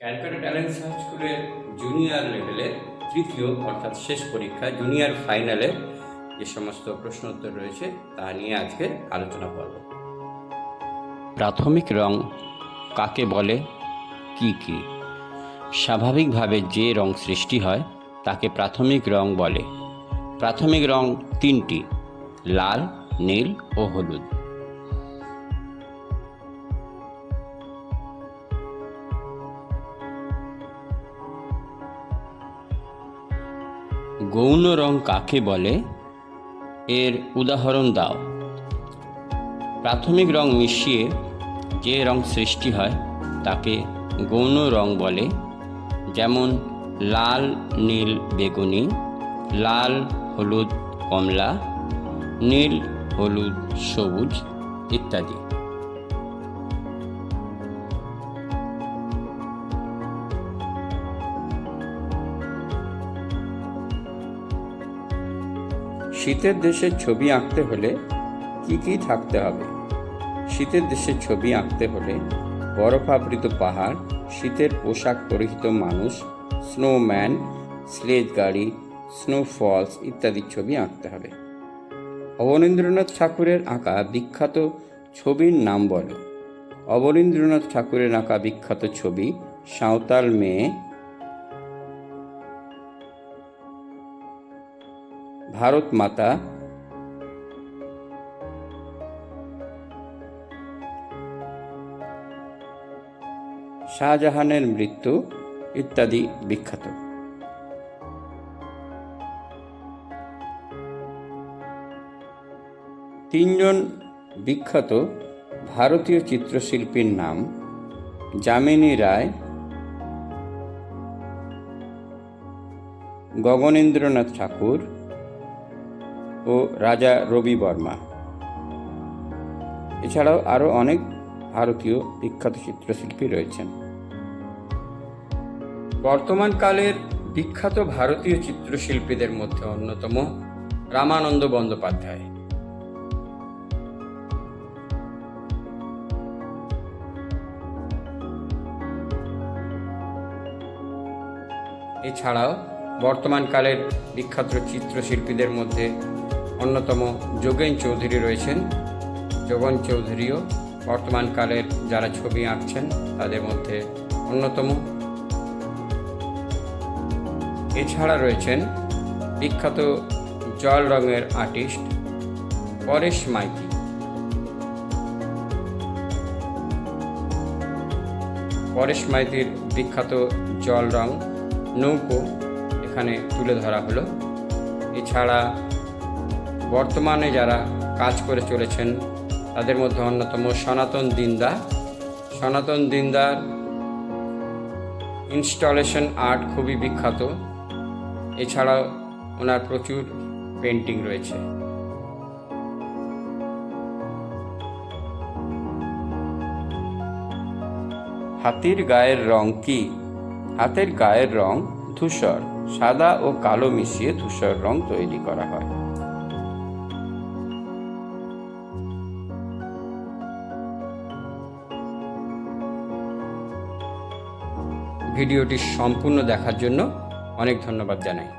Calcutta talent search স্কুলের junior লেভেলের তৃতীয় অর্থাৎ শেষ পরীক্ষা জুনিয়র ফাইনালের যে সমস্ত প্রশ্নোত্তর রয়েছে তা নিয়ে আজকে আলোচনা করব। প্রাথমিক রং কাকে বলে, কি কি? স্বাভাবিকভাবে যে রং সৃষ্টি হয় তাকে প্রাথমিক রং বলে। প্রাথমিক রং তিনটি: লাল, নীল ও হলুদ। গৌণ রং কাকে বলে, এর উদাহরণ দাও। প্রাথমিক রং মিশিয়ে যে রং সৃষ্টি হয় তাকে গৌণ রং বলে, যেমন লাল নীল বেগুনি, লাল হলুদ কমলা, নীল হলুদ সবুজ ইত্যাদি। শীতের দেশের ছবি আঁকতে হলে কি কি থাকতে হবে? শীতের দেশের ছবি আঁকতে হলে বরফাবৃত পাহাড়, শীতের পোশাক পরিহিত মানুষ, স্নোম্যান, স্লেজ গাড়ি, স্নোফলস ইত্যাদি ছবি আঁকতে হবে। অবনীন্দ্রনাথ ঠাকুরের আঁকা বিখ্যাত ছবির নাম বলো। অবনীন্দ্রনাথ ঠাকুরের আঁকা বিখ্যাত ছবি সাঁওতাল মেয়ে, ভারত মাতা, শাহজাহানের মৃত্যু ইত্যাদি বিখ্যাত। তিনজন বিখ্যাত ভারতীয় চিত্রশিল্পীর নাম: যামিনী রায়, গগনেন্দ্রনাথ ঠাকুর ও রাজা রবি বর্মা। এছাড়াও আরও অনেক ভারতীয় বিখ্যাত চিত্রশিল্পী রয়েছেন। বর্তমানকালের বিখ্যাত ভারতীয় চিত্রশিল্পীদের মধ্যে অন্যতম রামানন্দ বন্দ্যোপাধ্যায়। এছাড়াও বর্তমানকালের বিখ্যাত চিত্রশিল্পীদের মধ্যে অন্যতম যোগেন চৌধুরী রয়েছেন। যোগেন চৌধুরীও বর্তমানকালের যারা ছবি আঁকছেন তাদের মধ্যে অন্যতম। এছাড়া রয়েছেন বিখ্যাত জল রঙের আর্টিস্ট পরেশ মাইতি। পরেশ মাইতির বিখ্যাত জল রং নৌকো এখানে তুলে ধরা হলো। এছাড়া বর্তমানে যারা কাজ করে চলেছেন তাদের মধ্যে অন্যতম সনাতন দিন্দা। সনাতন দিন্দার ইনস্টলেশন আর্ট খুবই বিখ্যাত। এছাড়াও ওনার প্রচুর পেন্টিং রয়েছে। হাতির গায়ের রং কি? হাতের গায়ের রং ধূসর। সাদা ও কালো মিশিয়ে ধূসর রং তৈরি করা হয়। ভিডিওটি সম্পূর্ণ দেখার জন্য অনেক ধন্যবাদ জানাই।